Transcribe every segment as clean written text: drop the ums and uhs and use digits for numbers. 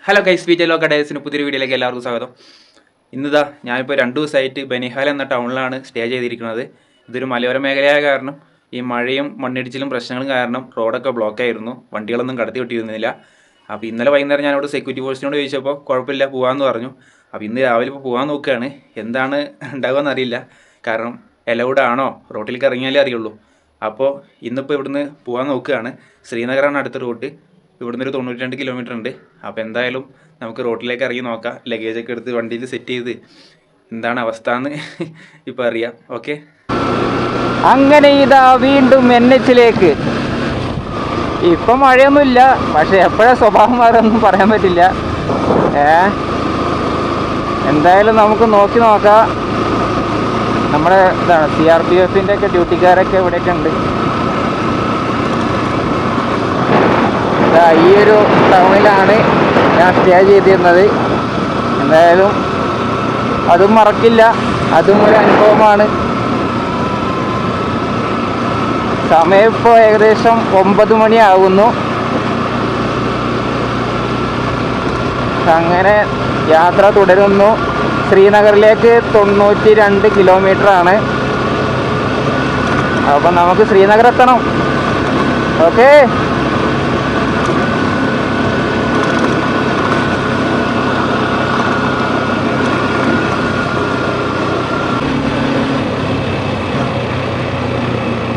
Hello guys, Vijay ലോക ഡേയ്സിന് പുതിയൊരു വീഡിയോയിലേക്ക് എല്ലാവർക്കും സ്വാഗതം. ഇന്നിതാ ഞാനിപ്പോൾ 2 ദിവസമായിട്ട് ബനിഹാൽ എന്ന ടൗണിലാണ് സ്റ്റേ ചെയ്തിരിക്കുന്നത്. ഇതൊരു മലയോര മേഖലയായ കാരണം ഈ മഴയും മണ്ണിടിച്ചിലും പ്രശ്നങ്ങളും കാരണം റോഡൊക്കെ ബ്ലോക്ക് ആയിരുന്നു, വണ്ടികളൊന്നും കടത്തി വിട്ടിരുന്നില്ല. അപ്പോൾ ഇന്നലെ വൈകുന്നേരം ഞാനവിടെ സെക്യൂരിറ്റി ഫോഴ്സിനോട് ചോദിച്ചപ്പോൾ കുഴപ്പമില്ല പോകാമെന്ന് പറഞ്ഞു. അപ്പോൾ ഇന്ന് രാവിലെ ഇപ്പോൾ പോകാൻ നോക്കുകയാണ്. എന്താണ് ഉണ്ടാകുമെന്ന് അറിയില്ല, കാരണം എലൗഡ് ആണോ റോട്ടിലേക്ക് ഇറങ്ങിയാലേ അറിയുള്ളൂ. അപ്പോൾ ഇന്നിപ്പോൾ ഇവിടുന്ന് പോകാൻ നോക്കുകയാണ്. ശ്രീനഗറാണ് അടുത്ത റൂട്ട്. ഇവിടുന്ന് ഒരു 92 കിലോമീറ്റർ ഉണ്ട്. അപ്പോൾ എന്തായാലും നമുക്ക് റോട്ടിലേക്ക് ഇറങ്ങി നോക്കാം. ലഗേജൊക്കെ എടുത്ത് വണ്ടിയിൽ സെറ്റ് ചെയ്ത് എന്താണ് അവസ്ഥ എന്ന് ഇപ്പോൾ അറിയാം. ഓക്കെ, അങ്ങനെ ഇതാ വീണ്ടും NH-ലേക്ക്. ഇപ്പം മഴയൊന്നുമില്ല, പക്ഷെ എപ്പോഴാ സ്വഭാവം മാറുമെന്നും പറയാൻ പറ്റില്ല. എന്തായാലും നമുക്ക് നോക്കാം. നമ്മുടെ ഇതാണ് CRPF-ൻ്റെ ഒക്കെ ഡ്യൂട്ടിക്കാരൊക്കെ ഇവിടെയൊക്കെ ഉണ്ട്. ഈ ഒരു ടൗണിലാണ് ഞാൻ സ്റ്റേ ചെയ്തിരുന്നത്. എന്തായാലും അതും മറക്കില്ല, അതും ഒരു അനുഭവമാണ്. സമയം ഇപ്പോൾ ഏകദേശം 9 മണിയാകുന്നു. അങ്ങനെ യാത്ര തുടരുന്നു. ശ്രീനഗറിലേക്ക് 92 കിലോമീറ്റർ ആണ്. അപ്പം നമുക്ക് ശ്രീനഗർ എത്തണം. ഓക്കേ,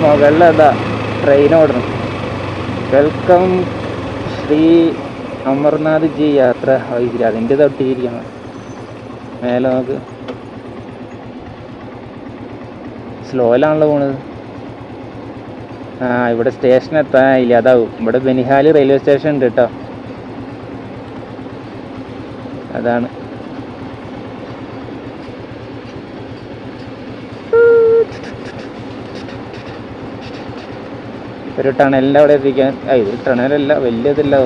മുകളിലതാ ട്രെയിൻ ഓടണം. വെൽക്കം ശ്രീ അമർനാഥ് ജി യാത്ര. അതിൻ്റെ തൊട്ടിരിക്കണം മേലെ. നമുക്ക് സ്ലോയിലാണല്ലോ പോണത്. ഇവിടെ സ്റ്റേഷൻ എത്താനില്ല, അതാവും. ഇവിടെ ബനിഹാൽ റെയിൽവേ സ്റ്റേഷൻ ഉണ്ട് കേട്ടോ, അതാണ്. ഒരു ടണലിൻ്റെ അവിടെ എത്തിക്കാൻ. ഇത് ടണലല്ല, വലിയതില്ല.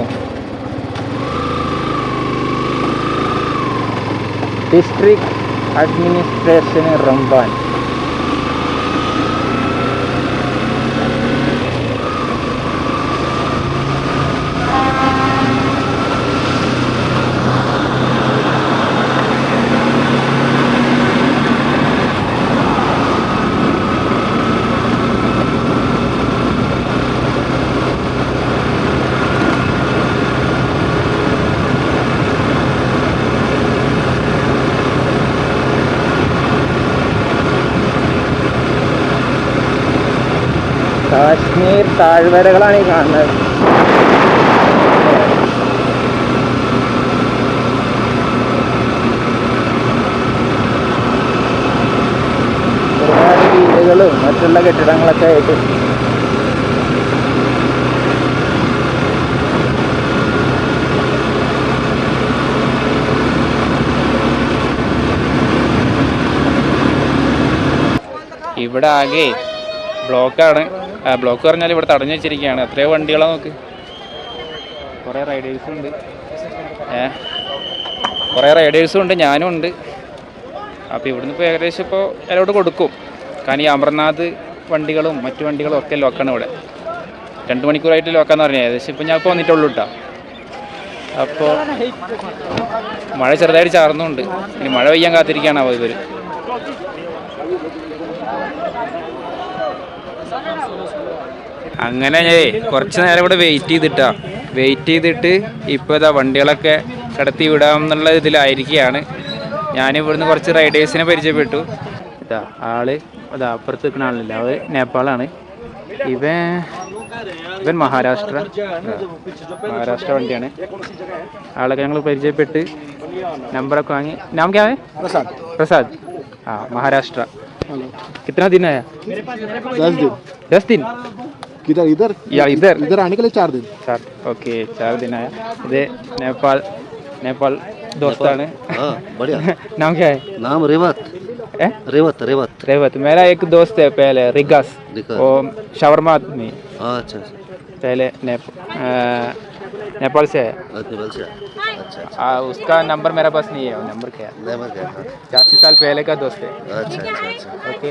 District administration Ramban. കാശ്മീർ താഴ്വരകളാണ് ഈ കാണുന്നത്. ഒരുപാട് വീടുകളും മറ്റുള്ള കെട്ടിടങ്ങളൊക്കെ ആയിട്ട്. ഇവിടെ ആകെ ബ്ലോക്കാണ്. ബ്ലോക്ക് പറഞ്ഞാൽ ഇവിടെ തടഞ്ഞു വെച്ചിരിക്കുകയാണ്. എത്രയോ വണ്ടികളാണ് നോക്ക്. കുറേ റൈഡേഴ്സും ഉണ്ട്, ഞാനും ഉണ്ട്. അപ്പോൾ ഇവിടുന്ന് ഇപ്പോൾ ഏകദേശം ഇപ്പോൾ എല്ലാവരോട് കൊടുക്കും. കാരണം ഈ അമർനാഥ് വണ്ടികളും മറ്റു വണ്ടികളും ഒക്കെ ലോക്കാണ് ഇവിടെ. 2 മണിക്കൂറായിട്ട് ലോക്കാന്ന് പറഞ്ഞാൽ ഏകദേശം ഇപ്പോൾ ഞാൻ ഇപ്പോൾ വന്നിട്ടുള്ളൂ കേട്ടോ. അപ്പോൾ മഴ ചെറുതായിട്ട് ചാർന്നുണ്ട്. ഇനി മഴ പെയ്യാൻ കാത്തിരിക്കുകയാണോ ഇവർ. അങ്ങനെ കുറച്ച് നേരം ഇവിടെ വെയിറ്റ് ചെയ്തിട്ട് ഇപ്പോൾ ഇതാ വണ്ടികളൊക്കെ കടത്തി വിടാമെന്നുള്ള ഇതിലായിരിക്കുകയാണ്. ഞാനിവിടുന്ന് കുറച്ച് റൈഡേഴ്സിനെ പരിചയപ്പെട്ടു. ഇതാ ആള് അതാ അപ്പുറത്ത് നിൽക്കുന്ന ആളില്ല, അത് നേപ്പാളാണ്. ഇവൻ മഹാരാഷ്ട്ര വണ്ടിയാണ്. ആളൊക്കെ ഞങ്ങൾ പരിചയപ്പെട്ട് നമ്പറൊക്കെ വാങ്ങി. നാം ക്യാ ഹൈ? പ്രസാദ്. महाराष्ट्र. कितना दिन आया? 10 दिन. किधर? इधर या इधर आने के लिए 4 दिन. ओके, 4 दिन आया. ये नेपाल दोस्तान है. बढ़िया. नाम क्या है? नाम रेवत. मेरा एक दोस्त है पहले रिगास, वो शावरमा में. अच्छा. पहले नेपाल से है. अच्छा. उसका नंबर मेरे पास नहीं है. नंबर क्या है? 40 साल पहले का दोस्त है. अच्छा. ओके.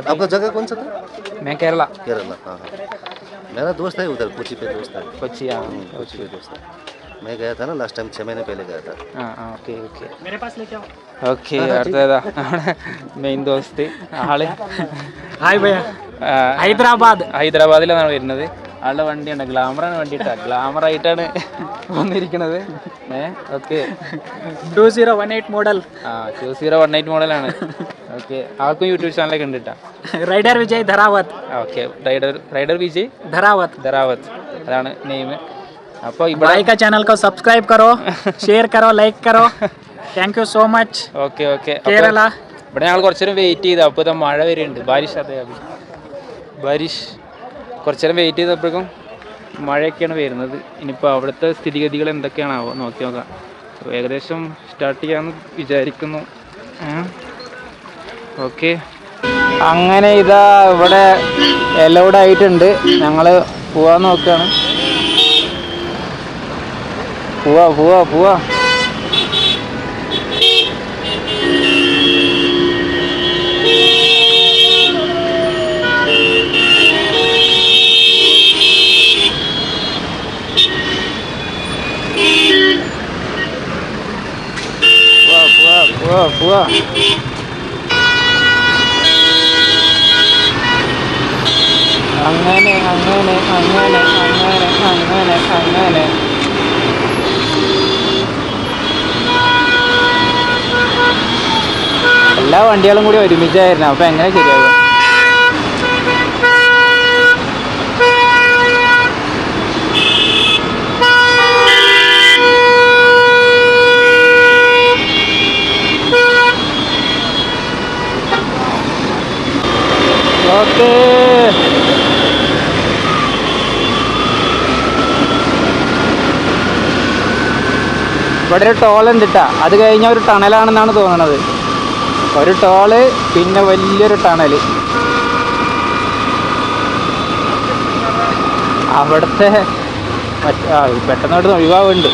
आपका जगह कौन सा था? मैं केरला. हाँ. मेरा दोस्त है उधर कोची पे दोस्त है. कोची. कोची पे दोस्त है. मैं गया था ना लास्ट टाइम 6 महीने पहले गया था ഓക്കെ ഓക്കെ ഓക്കെ അടുത്തതാ നമ്മുടെ മെയിൻ ദോസ്ത് ആള് ഹായ് ഭയ്യ ആ, ഹൈദരാബാദിലാണ് വരുന്നത്. ആളുടെ വണ്ടിയാണ് ഗ്ലാമറാണ് വണ്ടിയിട്ടാ ഗ്ലാമറായിട്ടാണ് വന്നിരിക്കുന്നത്. ഓക്കെ 2018 മോഡൽ 2018 മോഡലാണ്. ഓക്കെ ആൾക്കും യൂട്യൂബ് ചാനലൊക്കെ ഉണ്ട് കേട്ടോ. Rider Vijay Dharavath. Okay rider Vijay Dharavath അതാണ് നെയിം. അപ്പോൾ ഇവിടെ भाई का चैनल को सब्सक्राइब करो, शेयर करो, लाइक करो. Thank you so much. Okay okay Kerala. ഇവിടെ ഞങ്ങൾ കുറച്ച് നേരം വെയിറ്റ് ചെയ്തു. അപ്പോൾ ഇതാ മഴ വരുന്നുണ്ട്. ബാരിഷ് അതെ ബാരിഷ് കുറച്ച് നേരം വെയിറ്റ് ചെയ്തപ്പോഴേക്കും മഴയൊക്കെയാണ് വരുന്നത്. ഇനിയിപ്പോൾ അവിടുത്തെ സ്ഥിതിഗതികൾ എന്തൊക്കെയാണാവോ നോക്കി നോക്കാം. അപ്പോൾ ഏകദേശം സ്റ്റാർട്ട് ചെയ്യാമെന്ന് വിചാരിക്കുന്നു. ഓക്കെ അങ്ങനെ ഇതാ ഇവിടെ എലൗഡ് ആയിട്ടുണ്ട്. ഞങ്ങൾ പോവാൻ നോക്കുകയാണ്. പോവാ അങ്ങനെ എല്ലാ വണ്ടികളും കൂടി ഒരുമിച്ചായിരുന്നു. അപ്പോൾ എങ്ങനെ ശരിയാകും? ഓക്കേ ഇവിടെ ഒരു ടോൾ ഉണ്ട് കേട്ടോ. അത് കഴിഞ്ഞാൽ ഒരു ടണലാണെന്നാണ് തോന്നുന്നത്. ഒരു ടോള് പിന്നെ വലിയൊരു ടണൽ. അവിടുത്തെ പെട്ടെന്ന് അവിടുന്ന് ഒഴിവാകുന്നുണ്ട്.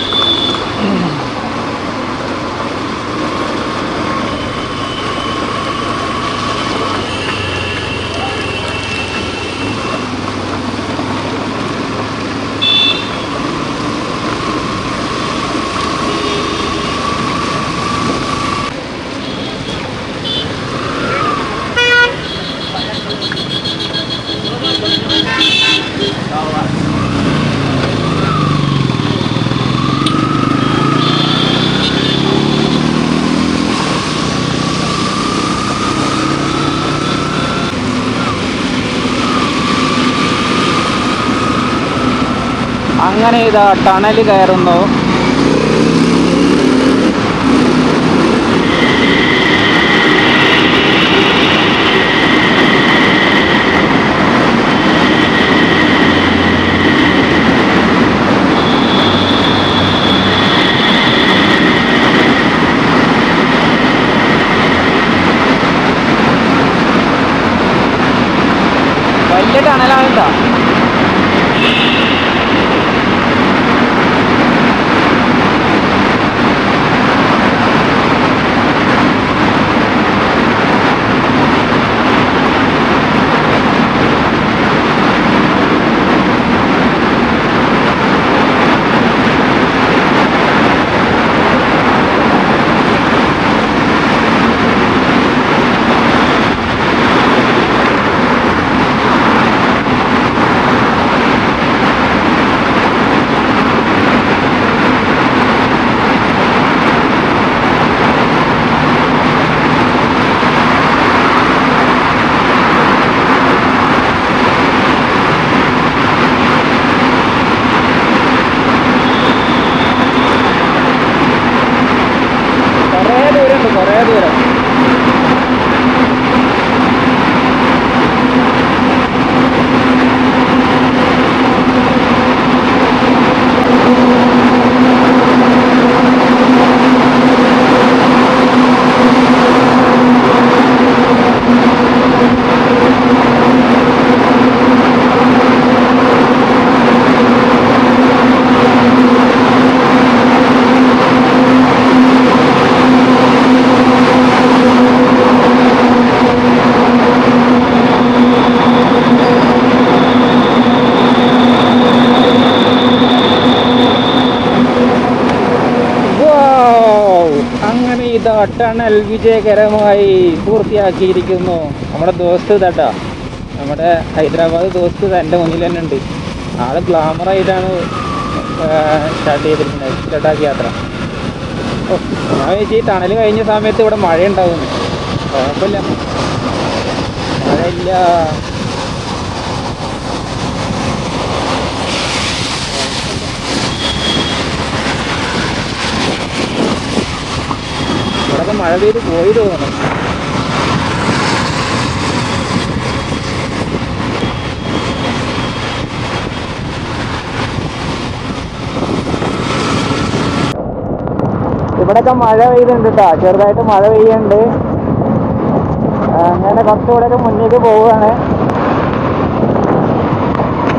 അങ്ങനെ ഇതാ ടണൽ കയറുന്നു. വലിയ ടണലാണ് കേട്ടോ. കുറേ ദൂരം ഇതാ ടണൽ വിജയകരമായി പൂർത്തിയാക്കിയിരിക്കുന്നു. നമ്മുടെ ദോസ്ത് ഇതാട്ടാ, നമ്മുടെ ഹൈദരാബാദ് ദോസ്ത് എൻ്റെ മുന്നിൽ തന്നെ ഉണ്ട്. ആള് ഗ്ലാമറായിട്ടാണ് സ്റ്റാർട്ട് ചെയ്തിരിക്കുന്നത് ലഡാക്ക് യാത്ര. ഓ, ഞാൻ വെച്ച് ഈ ടണൽ കഴിഞ്ഞ സമയത്ത് ഇവിടെ മഴ ഉണ്ടാവുന്നു. കുഴപ്പമില്ല, മഴയില്ല. ഇവിടെയൊക്കെ മഴ പെയ്ത് പോയി തോന്നുന്നു. ഇവിടെയൊക്കെ മഴ പെയ്യുന്നുണ്ട് കേട്ടോ, ചെറുതായിട്ട് മഴ പെയ്യുന്നുണ്ട്. അങ്ങനെ കുറച്ചുകൂടെയൊക്കെ മുന്നേക്ക് പോവുകയാണ്.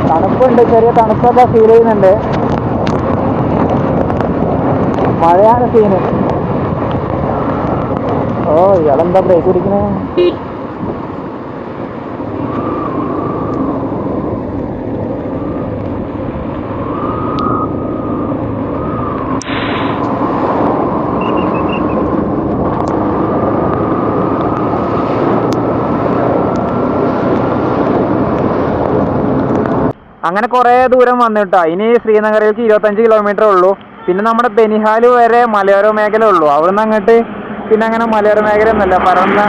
തണുപ്പുണ്ട്, ചെറിയ തണുപ്പൊക്കെ ഫീൽ ചെയ്യുന്നുണ്ട്. മഴയാണ് സീന്. ഓ, ഇയാളെന്താ ബ്രേക്ക് പിടിക്കണേ? അങ്ങനെ കുറേ ദൂരം വന്നിട്ടാ. ഇനി ശ്രീനഗറിലേക്ക് 25 കിലോമീറ്റർ ഉള്ളൂ. പിന്നെ നമ്മുടെ ബനിഹാൽ വരെ മലയോര മേഖല ഉള്ളൂ. അവിടുന്ന് അങ്ങോട്ട് പിന്നെ അങ്ങനെ മലയോര മേഖല ഒന്നല്ല, പറന്ന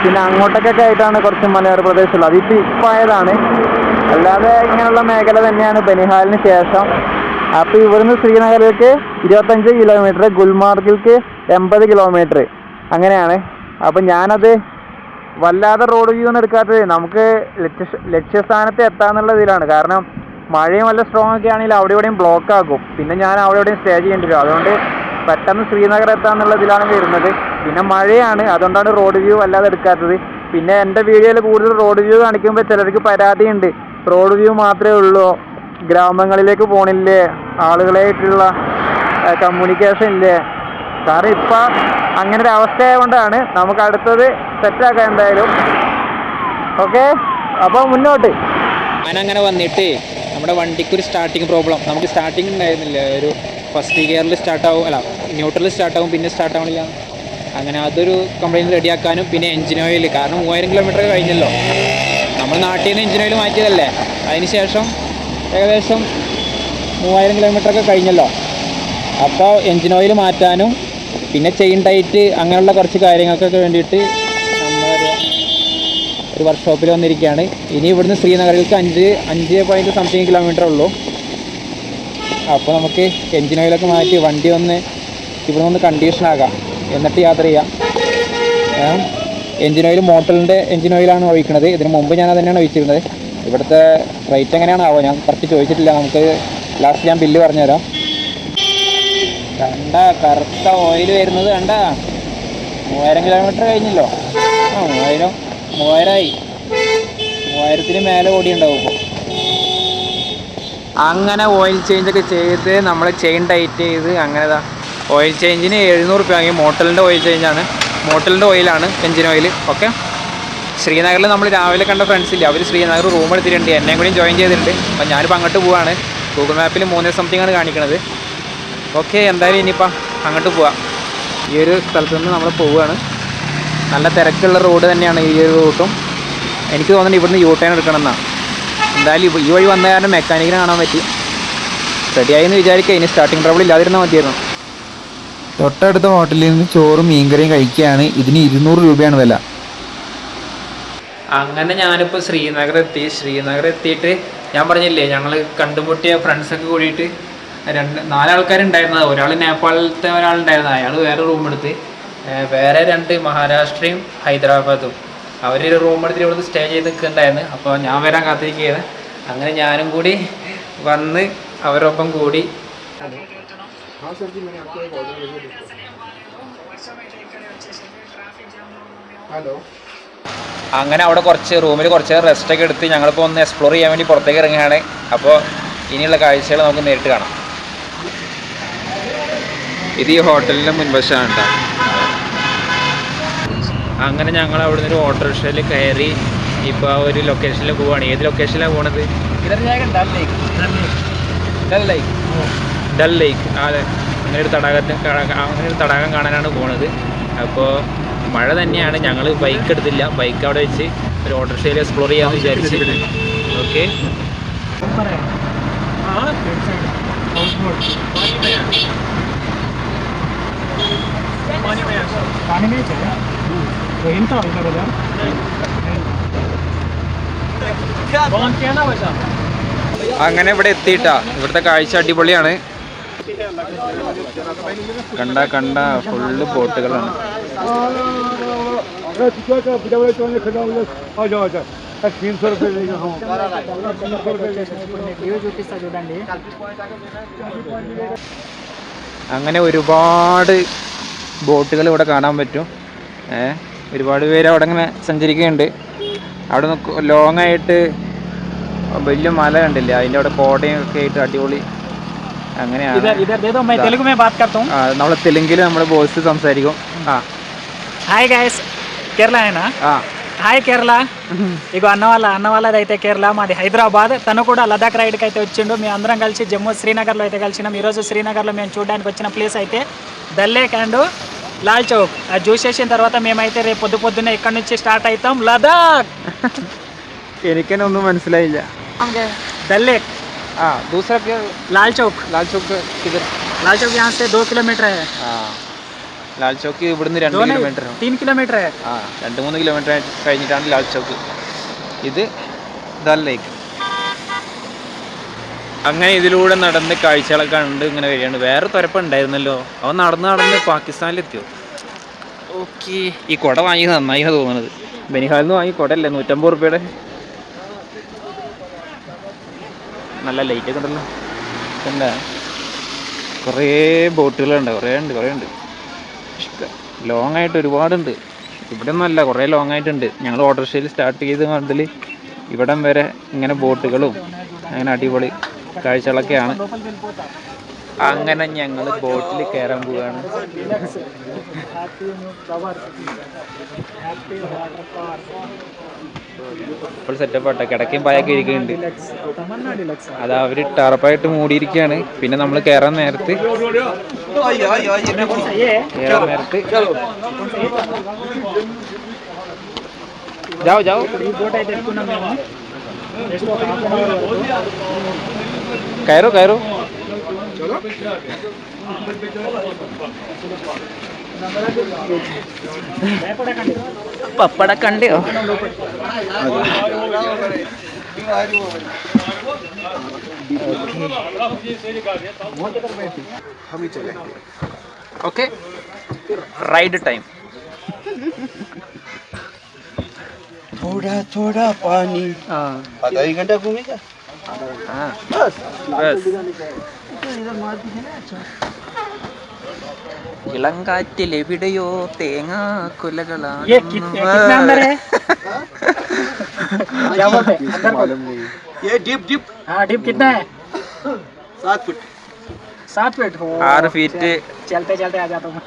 പിന്നെ അങ്ങോട്ടൊക്കെ ആയിട്ടാണ് കുറച്ച് മലയോര പ്രദേശമുള്ളത്. അതിപ്പോൾ ഇപ്പായതാണ്, അല്ലാതെ ഇങ്ങനെയുള്ള മേഖല തന്നെയാണ് ബനിഹാലിന് ശേഷം. അപ്പോൾ ഇവിടുന്ന് ശ്രീനഗറിലേക്ക് 25 കിലോമീറ്റർ, ഗുൽമാർഗിലേക്ക് 80 കിലോമീറ്റർ, അങ്ങനെയാണ്. അപ്പം ഞാനത് വല്ലാതെ റോഡ് വ്യൂ ഒന്നും എടുക്കാത്തത് നമുക്ക് ലക്ഷ്യസ്ഥാനത്ത് എത്താന്നുള്ള ഇതിലാണ്. കാരണം മഴയും വല്ല സ്ട്രോങ് ഒക്കെ ആണെങ്കിൽ അവിടെ ഇവിടെയും ബ്ലോക്ക് ആക്കും. പിന്നെ ഞാൻ അവിടെ എവിടെയും സ്റ്റേ ചെയ്യേണ്ടി വരും. അതുകൊണ്ട് പെട്ടെന്ന് ശ്രീനഗർ എത്താന്നുള്ള ഇതിലാണ് വരുന്നത്. പിന്നെ മഴയാണ്, അതുകൊണ്ടാണ് റോഡ് വ്യൂ വല്ലാതെ എടുക്കാത്തത്. പിന്നെ എൻ്റെ വീഡിയോയിൽ കൂടുതൽ റോഡ് വ്യൂ കാണിക്കുമ്പോൾ ചിലർക്ക് പരാതിയുണ്ട്, റോഡ് വ്യൂ മാത്രമേ ഉള്ളൂ, ഗ്രാമങ്ങളിലേക്ക് പോണില്ലേ, ആളുകളായിട്ടുള്ള കമ്മ്യൂണിക്കേഷൻ ഇല്ലേ. കാരണം ഇപ്പം അങ്ങനെ ഒരു അവസ്ഥയായതുകൊണ്ടാണ്. നമുക്ക് അടുത്തത് സെറ്റാക്കാം എന്തായാലും. ഓക്കെ, അപ്പോൾ മുന്നോട്ട്. ഞാനങ്ങനെ വന്നിട്ട് നമ്മുടെ വണ്ടിക്കൊരു സ്റ്റാർട്ടിങ് പ്രോബ്ലം. നമുക്ക് സ്റ്റാർട്ടിങ് ഉണ്ടായിരുന്നില്ല, ഒരു ഫസ്റ്റ് ഗിയറിൽ സ്റ്റാർട്ടാവും, അല്ല ന്യൂട്രലിൽ സ്റ്റാർട്ടാവും, പിന്നെ സ്റ്റാർട്ടാവണില്ല. അങ്ങനെ അതൊരു കംപ്ലയിൻറ്റ് റെഡിയാക്കാനും പിന്നെ എഞ്ചിൻ ഓയിൽ, കാരണം 3000 കിലോമീറ്റർ കഴിഞ്ഞല്ലോ, നമ്മൾ നാട്ടിൽ നിന്ന് എഞ്ചിൻ ഓയിൽ മാറ്റിയതല്ലേ. അതിന് ശേഷം ഏകദേശം 3000 കിലോമീറ്ററൊക്കെ കഴിഞ്ഞല്ലോ. അപ്പോൾ എഞ്ചിൻ ഓയിൽ മാറ്റാനും പിന്നെ ചെയിൻ ടൈറ്റ് അങ്ങനെയുള്ള കുറച്ച് കാര്യങ്ങൾക്കൊക്കെ വേണ്ടിയിട്ട് ഒരു വർക്ക്ഷോപ്പിൽ വന്നിരിക്കുകയാണ്. ഇനി ഇവിടുന്ന് ശ്രീനഗറിലേക്ക് 5 സംതിങ് കിലോമീറ്റർ ഉള്ളൂ. അപ്പോൾ നമുക്ക് എഞ്ചിൻ ഓയിലൊക്കെ മാറ്റി വണ്ടി ഒന്ന് ഇവിടെ നിന്ന് കണ്ടീഷനാകാം, എന്നിട്ട് യാത്ര ചെയ്യാം. എഞ്ചിൻ ഓയിൽ മോട്ടലിൻ്റെ എഞ്ചിൻ ഓയിലാണ് ഒഴിക്കുന്നത്. ഇതിന് മുമ്പ് ഞാൻ തന്നെയാണ് ഒഴിച്ചിരുന്നത്. ഇവിടുത്തെ റേറ്റ് എങ്ങനെയാണാവോ, ഞാൻ കറക്റ്റ് ചോദിച്ചിട്ടില്ല. നമുക്ക് ലാസ്റ്റ് ഞാൻ ബില്ല് പറഞ്ഞുതരാം. കണ്ട കറുത്ത ഓയിൽ വരുന്നത് കണ്ട. 3000 കിലോമീറ്റർ കഴിഞ്ഞല്ലോ. 3000ആയി, 3000-ന് മേലെ ഓടി ഉണ്ടാവും ഇപ്പോൾ. അങ്ങനെ ഓയിൽ ചേഞ്ചൊക്കെ ചെയ്ത് നമ്മൾ ചെയിൻ ടൈറ്റ് ചെയ്ത് അങ്ങനെ ഓയിൽ ചേഞ്ചിന് 700 രൂപ വാങ്ങി. മോട്ടലിൻ്റെ ഓയിൽ ചേഞ്ചാണ്, മോട്ടലിൻ്റെ ഓയിലാണ് എഞ്ചിൻ ഓയിൽ. ഓക്കെ, ശ്രീനഗറിൽ നമ്മൾ രാവിലെ കണ്ട ഫ്രണ്ട്സില്ല, അവർ ശ്രീനഗർ റൂം എടുത്തിട്ടുണ്ട്, എന്നെയും കൂടി ജോയിൻ ചെയ്തിട്ടുണ്ട്. അപ്പം ഞാനിപ്പോൾ അങ്ങോട്ട് പോവാണ്. ഗൂഗിൾ മാപ്പിൽ 3 സംതിങ് ആണ് കാണിക്കുന്നത്. ഓക്കെ, എന്തായാലും ഇനിയിപ്പം അങ്ങോട്ട് പോവാം. ഈ ഒരു സ്ഥലത്ത് നിന്ന് നമ്മൾ പോവുകയാണ്. നല്ല തിരക്കുള്ള റോഡ് തന്നെയാണ് ഈ ഒരു റൂട്ടും. എനിക്ക് തോന്നുന്നു ഇവിടുന്ന് യൂ ടേൺ എടുക്കണം എന്നാണ്. എന്തായാലും ഈ വഴി വന്ന കാരണം മെക്കാനിക്കിനെ കാണാൻ പറ്റി. റെഡിയായി എന്ന് വിചാരിക്കുക. ഇനി സ്റ്റാർട്ടിങ് ട്രബിൾ ഇല്ലാതിരുന്നാൽ മതിയായിരുന്നു. തൊട്ടടുത്ത ഹോട്ടലിൽ നിന്ന് ചോറും മീൻകറിയും കഴിക്കുകയാണ്. ഇതിന് 200 രൂപയാണ് വില. അങ്ങനെ ഞാനിപ്പോൾ ശ്രീനഗർ എത്തിയിട്ട് ഞാൻ പറഞ്ഞില്ലേ, ഞങ്ങൾ കണ്ടുമുട്ടിയ ഫ്രണ്ട്സൊക്കെ കൂടിയിട്ട് 4 ആൾക്കാരുണ്ടായിരുന്നത്. ഒരാൾ നേപ്പാളിലത്തെ ഒരാളുണ്ടായിരുന്നു, അയാൾ വേറെ റൂം എടുത്ത്. വേറെ 2 മഹാരാഷ്ട്രയും ഹൈദരാബാദും അവർ റൂം എടുത്തിട്ട് ഇവിടുന്ന് സ്റ്റേ ചെയ്ത് നിൽക്കുന്നുണ്ടായിരുന്നു. അപ്പോൾ ഞാൻ വരാൻ കാത്തിരിക്കുകയാണ്. അങ്ങനെ ഞാനും കൂടി വന്ന് അവരൊപ്പം കൂടി. അങ്ങനെ അവിടെ റൂമിൽ കുറച്ച് റെസ്റ്റൊക്കെ എടുത്ത് ഞങ്ങളിപ്പോൾ ഒന്ന് എക്സ്പ്ലോർ ചെയ്യാൻ വേണ്ടി പുറത്തേക്ക് ഇറങ്ങുകയാണ്. അപ്പോൾ ഇനിയുള്ള കാഴ്ചകൾ നമുക്ക് നേരിട്ട് കാണാം. ഇത് ഈ ഹോട്ടലിൻ്റെ മുൻവശമാണ് കേട്ടോ. അങ്ങനെ ഞങ്ങൾ അവിടെ നിന്ന് ഒരു ഓട്ടോറിക്ഷയിൽ കയറി ഇപ്പോൾ ആ ഒരു ലൊക്കേഷനിൽ പോവുകയാണ്. ഏത് ലൊക്കേഷനിലാണ് പോകുന്നത്? ഡൽ ലേക്ക്. അതെ, അങ്ങനെ ഒരു തടാകം കാണാനാണ് പോണത്. അപ്പോൾ മഴ തന്നെയാണ്, ഞങ്ങൾ ബൈക്ക് എടുത്തില്ല, ബൈക്ക് അവിടെ വെച്ച് ഒരു ഓട്ടോറിക്ഷയിൽ എക്സ്പ്ലോർ ചെയ്യാമെന്ന് വിചാരിച്ച്. ഓക്കെ, അങ്ങനെ ഇവിടെ എത്തിയിട്ടാ. ഇവിടുത്തെ കാഴ്ച അടിപൊളിയാണ്. കണ്ട ഫുള്ള് ബോട്ടുകളാണ്. അങ്ങനെ ഒരുപാട് ബോട്ടുകൾ ഇവിടെ കാണാൻ പറ്റും. ഒരുപാട് പേര് അവിടെ ഇങ്ങനെ സഞ്ചരിക്കുന്നുണ്ട്. അവിടെ നിന്ന് ലോങ് ആയിട്ട് വലിയ മല കണ്ടില്ലേ, അതിൻ്റെ അവിടെ കോടയും ഒക്കെ ആയിട്ട് അടിപൊളി. അങ്ങനെയാണ് നമ്മളെ തെലുങ്കിൽ നമ്മുടെ ബോസ് സംസാരിക്കും. హాయ్ గైస్, కేరళ అయినా హాయ్ కేరళ. ఇగో అన్న వాళ్ళది అయితే కేరళ, మాది హైదరాబాద్. తను కూడా లదాఖ్ రైడ్కి అయితే వచ్చిండు. మేము అందరం కలిసి జమ్మూ శ్రీనగర్లో అయితే కలిసినాం. ఈరోజు శ్రీనగర్లో మేము చూడడానికి వచ్చిన ప్లేస్ అయితే dull lake and Lal Chowk. అది చూసేసిన తర్వాత మేమైతే రేపు పొద్దున్నే ఇక్కడ నుంచి స్టార్ట్ అవుతాం లదాఖ్. എനിക്കെന്നെ ഒന്നും മനസ്സിലായില്ല. डल लेक, दूसरा क्या? लाल चौक किधर? लाल चौक यहाँ से 2 किलोमीटर है. ലാൽ ചോക്ക് ഇവിടുന്ന് 2 കിലോമീറ്റർ, 3 കിലോമീറ്റർ. 2-3 കിലോമീറ്റർ കഴിഞ്ഞിട്ടാണ് ലാൽ ചോക്ക്. ഇത് ദൽ ലേക്ക്. അങ്ങനെ ഇതിലൂടെ നടന്ന് കാഴ്ചകളൊക്കെ കണ്ട് ഇങ്ങനെ വരികയാണ്. വേറെ തുരപ്പുണ്ടായിരുന്നല്ലോ, അവൻ നടന്ന് പാകിസ്ഥാനിലെത്തിയോ. ഓക്കെ, ഈ കുട വാങ്ങി നന്നായി തോന്നുന്നത്. ബനിഹാലിൽ നിന്ന് വാങ്ങി കുടയല്ലേ, 150 റുപ്യയുടെ. നല്ല ലൈറ്റൊക്കെ ഉണ്ടല്ലോ. എന്താ കുറേ ബോട്ടുകളുണ്ട്, കുറേ ഉണ്ട്. ഇഷ്ടം ലോങ് ആയിട്ട് ഒരുപാടുണ്ട്. ഇവിടെ ഒന്നും അല്ല, കുറേ ലോങ് ആയിട്ടുണ്ട്. ഞങ്ങൾ ഓട്ടോറിക്ഷയിൽ സ്റ്റാർട്ട് ചെയ്ത് മുതൽ ഇവിടം വരെ ഇങ്ങനെ ബോട്ടുകളും അങ്ങനെ അടിപൊളി കാഴ്ചകളൊക്കെയാണ്. അങ്ങനെ ഞങ്ങൾ ബോട്ടിൽ കയറാൻ പോവുകയാണ്. ഇപ്പോൾ സെറ്റപ്പാട്ടെ, കിടക്കയും പായൊക്കെ ഇരിക്കുന്നുണ്ട്. അത് അവർ ടറപ്പായിട്ട് മൂടിയിരിക്കുകയാണ്. പിന്നെ നമ്മൾ കയറാൻ നേരത്ത് जाओ करो पपड़ कंडे हो. Okay, ride time. थोड़ा पानी. आधा ही घंटा घूमेगा. बस ഇളങ്കാറ്റിലെവിടെയോ തേങ്ങാ കുലകളാണ്. ये डिप हाँ डिप कितना है? 7 फुट. 7 फीट. 6 ഫീറ്റ് चलते चलते आ जाता हूँ.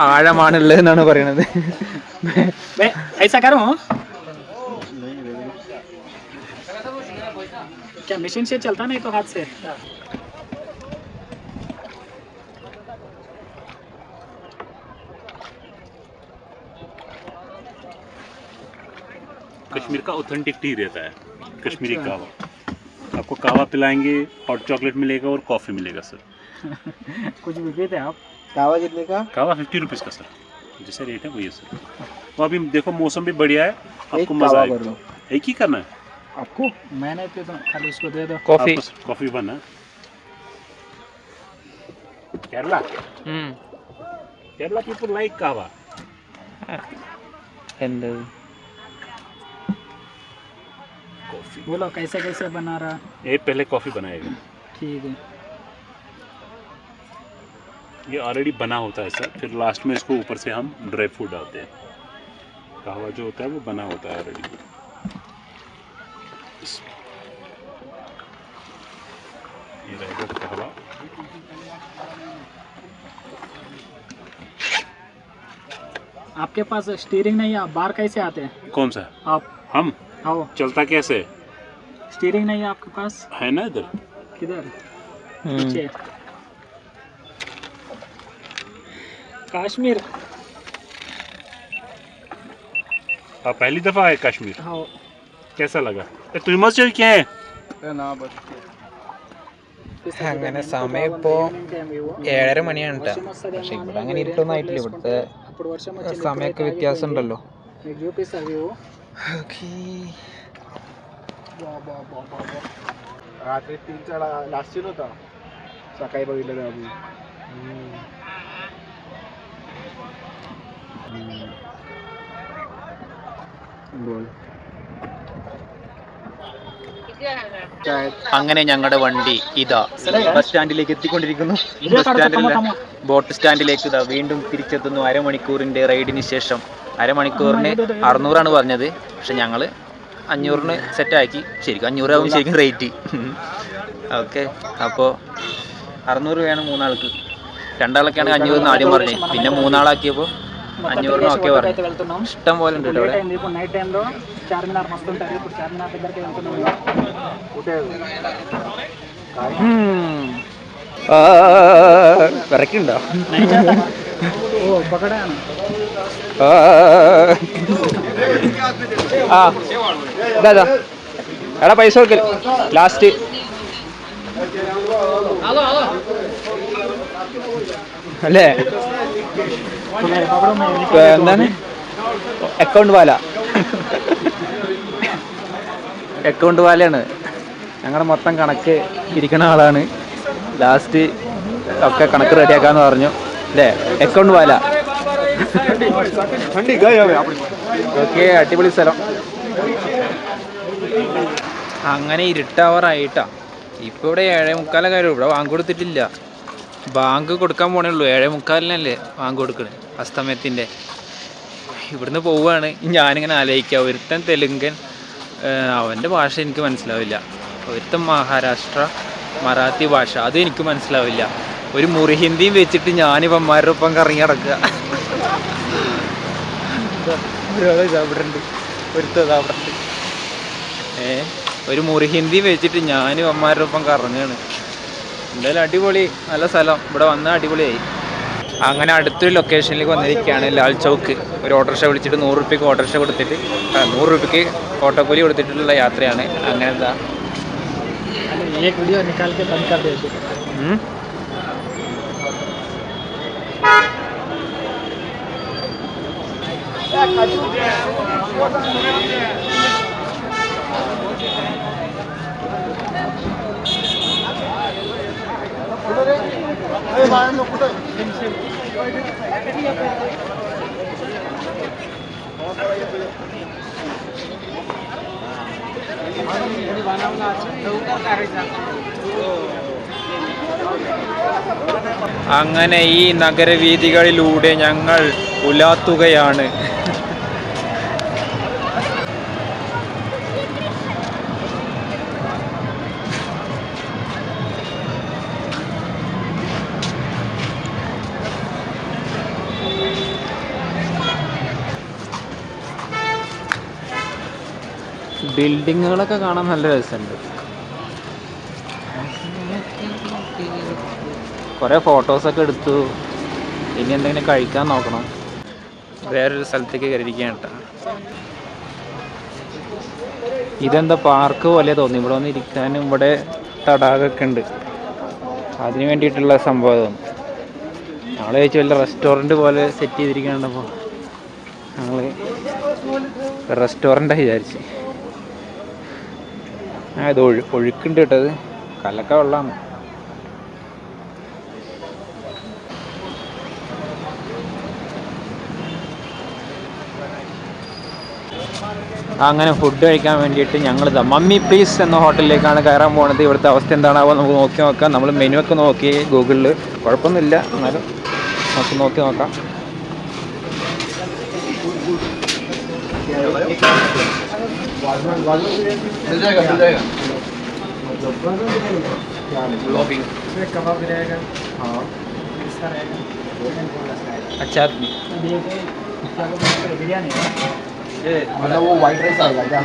ആഴമാണുള്ളത് എന്നാണ് പറയുന്നത്. ऐसा करूँ क्या? मशीन से चलता नहीं तो हाथ से. कश्मीर का ऑथेंटिक टी रहता है, कश्मीरी कहवा. आपको कहवा पिलाएंगे, हॉट चॉकलेट मिलेगा और कॉफ़ी मिलेगा सर. कुछ भी पीते हैं आप? कावा कितने का? कहवा 50 रुपीज़ का सर, जैसे रेट है वही है सर. तो अभी देखो मौसम भी बढ़िया है, आपको मज़ा आएगा. एक ही करना है आपको. मैं नहीं पीता, खाली उसको दे दो. कॉफी. कॉफ़ी बना केरला. केरला पीपल लाइक कहवा. बोलो कैसे कैसे बना रहा. ये पहले कॉफ़ी बनाएगा. ठीक है. ये ऑलरेडी बना होता है सर, फिर लास्ट में इसको ऊपर से हम ड्राई फ्रूट डालते हैं. कहवा जो होता है वो बना होता है ऑलरेडी. ये रहेगा कहवा. आपके पास स्टीयरिंग नहीं है, आप बाहर कैसे आते हैं? कौन सा? आप हम आओ. चलता कैसे स्टीयरिंग नहीं है आपके पास? है ना इधर. किधर? पीछे. काश्मीर आप पहली दफ़ा आए कश्मीर? हाँ कैसा लगा? तुम मस्जिद क्या है? അങ്ങനെ സമയം ഇപ്പോൾ 7:30 മണിയാണ് കേട്ടോ. പക്ഷെ ഇവിടെ അങ്ങനെ ഇരുട്ടൊന്നും ആയിട്ടില്ല. ഇവിടുത്തെ സമയമൊക്കെ വ്യത്യാസം ഉണ്ടല്ലോ. रात्री 3चा लास्ट सीन होता सकाळी बघितलं तेव्हा मी. बोल അങ്ങനെ ഞങ്ങളുടെ വണ്ടി ഇതാ ബസ് സ്റ്റാൻഡിലേക്ക് എത്തിക്കൊണ്ടിരിക്കുന്നു. ബസ് സ്റ്റാൻഡിലെ ബോട്ട് സ്റ്റാൻഡിലേക്ക് ഇതാ വീണ്ടും തിരിച്ചെത്തുന്നു. അരമണിക്കൂറിൻ്റെ റൈഡിന് ശേഷം. അരമണിക്കൂറിന് 600 പറഞ്ഞത്, പക്ഷെ ഞങ്ങൾ 500 സെറ്റാക്കി. ശരിക്കും 500 ആവും ശരിക്കും റേറ്റ്. ഓക്കെ, അപ്പോൾ 600 വേണം 3 ആൾക്ക്. 2 ആളൊക്കെയാണ് 500 ആദ്യം പറഞ്ഞത്. പിന്നെ 3 ആളാക്കിയപ്പോൾ 500 ഒക്കെ പറഞ്ഞു. ఇష్టం പോലെ ഉണ്ട് ഇവിടെ. నైట్ టైంలో చార్మినార్ మస్తు ఉంటుంది. ఇప్పుడు చార్మినార్ దగ్గరికి వెళ్తున్నాము. വിറക്കുണ്ടോ? ఓ పకడాను. ആ ഇതാ എടാ പൈസ കൊടുക്കൽ ലാസ്റ്റ്. അല്ലേ എന്താണ് അക്കൗണ്ട് വാല? അക്കൗണ്ട് വാലയാണ്. ഞങ്ങളുടെ മൊത്തം കണക്ക് ഇരിക്കുന്ന ആളാണ്. ലാസ്റ്റ് ഒക്കെ കണക്ക് റെഡിയാക്കാന്ന് പറഞ്ഞു അല്ലേ? അക്കൗണ്ട് വാല. ഓക്കെ, അടിപൊളി സ്ഥലം. അങ്ങനെ ഇരുട്ടാവാറായിട്ടാ. ഇപ്പോൾ ഇവിടെ 7:45 കാര്യം. ഇവിടെ ബാങ്ക് കൊടുത്തിട്ടില്ല. ബാങ്ക് കൊടുക്കാൻ പോണേ ഉള്ളൂ. 7:45 ബാങ്ക് കൊടുക്കണേ അസ്തമയത്തിൻ്റെ. ഇവിടുന്ന് പോവുകയാണ്. ഞാനിങ്ങനെ ആലോചിക്കുക, ഒരുത്തൻ തെലുങ്കൻ, അവൻ്റെ ഭാഷ എനിക്ക് മനസ്സിലാവില്ല. ഒരുത്തൻ മഹാരാഷ്ട്ര മറാത്തി ഭാഷ, അതും എനിക്ക് മനസ്സിലാവില്ല. ഒരു മുറി ഹിന്ദിയും വെച്ചിട്ട് ഞാനിവന്മാരുടെ ഒപ്പം കറങ്ങി നടക്കുക. അവിടെ ഉണ്ട് ഒരുത്തത് അവിടെ ഉണ്ട്. ഒരു മുറി ഹിന്ദി വെച്ചിട്ട് ഞാനിവന്മാരുടെ ഒപ്പം കറങ്ങുകയാണ്. എന്തായാലും അടിപൊളി, നല്ല സ്ഥലം. ഇവിടെ വന്നാൽ അടിപൊളിയായി. അങ്ങനെ അടുത്തൊരു ലൊക്കേഷനിലേക്ക് വന്നിരിക്കുകയാണ്, ലാൽ ചൗക്ക്. ഒരു ഓട്ടോറിക്ഷ വിളിച്ചിട്ട് 100 രൂപയ്ക്ക് ഓട്ടോറിക്ഷ കൊടുത്തിട്ട് 100 രൂപയ്ക്ക് ഓട്ടോക്കൂലി കൊടുത്തിട്ടുള്ള യാത്രയാണ്. അങ്ങനെ എന്താ एक वीडियो निकाल के बंद कर देते. അങ്ങനെ ഈ നഗരവീഥികളിലൂടെ ഞങ്ങൾ ഉലാത്തുകയാണ്. ബിൽഡിങ്ങുകളൊക്കെ കാണാൻ നല്ല രസമുണ്ട്. കുറേ ഫോട്ടോസൊക്കെ എടുത്തു. ഇനി എന്തെങ്കിലും കഴിക്കാൻ നോക്കണം. വേറൊരു സ്ഥലത്തേക്ക് കയറിയിരിക്കുകയാണ് കേട്ടോ. ഇതെന്താ പാർക്ക് പോലെ തോന്നി. ഇവിടെ വന്ന് ഇരിക്കാനും ഇവിടെ തടാകമൊക്കെ ഉണ്ട്. അതിന് വേണ്ടിയിട്ടുള്ള സംഭവം തോന്നി. ഞങ്ങൾ ചോദിച്ചു വല്ല റെസ്റ്റോറൻറ്റ് പോലെ സെറ്റ് ചെയ്തിരിക്കണപ്പോൾ ഞങ്ങൾ റെസ്റ്റോറൻറ്റാണ് വിചാരിച്ച്. ഇത് ഒഴുക്കുണ്ട് കേട്ടത്. കലക്ക വെള്ളമാണ്. അങ്ങനെ ഫുഡ് കഴിക്കാൻ വേണ്ടിയിട്ട് ഞങ്ങളിതാ മമ്മി പ്ലീസ് എന്ന ഹോട്ടലിലേക്കാണ് കയറാൻ പോകുന്നത്. ഇവിടുത്തെ അവസ്ഥ എന്താണാവോ നമുക്ക് നോക്കി നോക്കാം. നമ്മൾ മെനു ഒക്കെ നോക്കി ഗൂഗിളിൽ, കുഴപ്പമൊന്നുമില്ല, എന്നാലും നമുക്ക് നോക്കി നോക്കാം. अच्छा बिरयानी मतलब वो वाइट राइस आएगा क्या?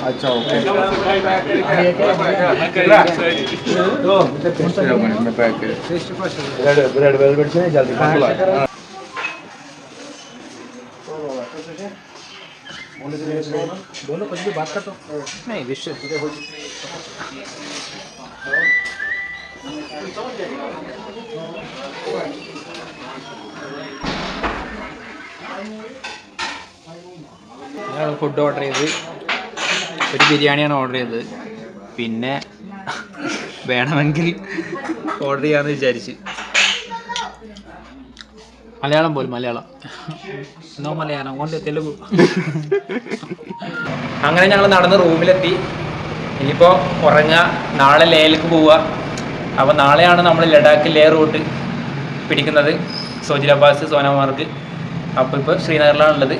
अच्छा ओके रेड वेलवेट से जल्दी बोलो कुछ भी बात कर तो नहीं विश्व ഫുഡ് ഓർഡർ ചെയ്ത് ഒരു ബിരിയാണിയാണ് ഓർഡർ ചെയ്തത്. പിന്നെ വേണമെങ്കിൽ ഓർഡർ ചെയ്യാമെന്ന് വിചാരിച്ച്. മലയാളം പോലും മലയാളം നോ മലയാളം ഓൺലി തെലുഗു. അങ്ങനെ ഞങ്ങൾ നടന്ന് റൂമിലെത്തി. ഇനിയിപ്പോൾ ഉറങ്ങുക, നാളെ ലേയിലേക്ക് പോവുക. അപ്പോൾ നാളെയാണ് നമ്മൾ ലഡാക്ക് ലേ റൂട്ട് പിടിക്കുന്നത്, സോജിലാബാസ്, സോനാമാർഗ്. അപ്പോൾ ഇപ്പോൾ ശ്രീനഗറിലാണുള്ളത്.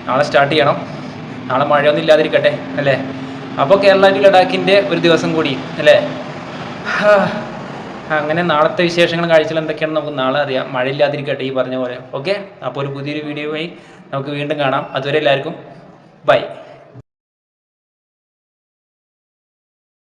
നാളെ സ്റ്റാർട്ട് ചെയ്യണം. നാളെ മഴയൊന്നും ഇല്ലാതിരിക്കട്ടെ അല്ലേ. അപ്പോൾ കേരള ടു ലഡാക്കിൻ്റെ ഒരു ദിവസം കൂടി അല്ലേ. അങ്ങനെ നാളത്തെ വിശേഷങ്ങളും കാഴ്ചകൾ എന്തൊക്കെയാണെന്ന് നമുക്ക് നാളെ അറിയാം. മഴ ഇല്ലാതിരിക്കട്ടെ ഈ പറഞ്ഞ പോലെ. ഓക്കെ, അപ്പോൾ ഒരു പുതിയൊരു വീഡിയോയുമായി നമുക്ക് വീണ്ടും കാണാം. അതുവരെ എല്ലാവർക്കും ബൈ.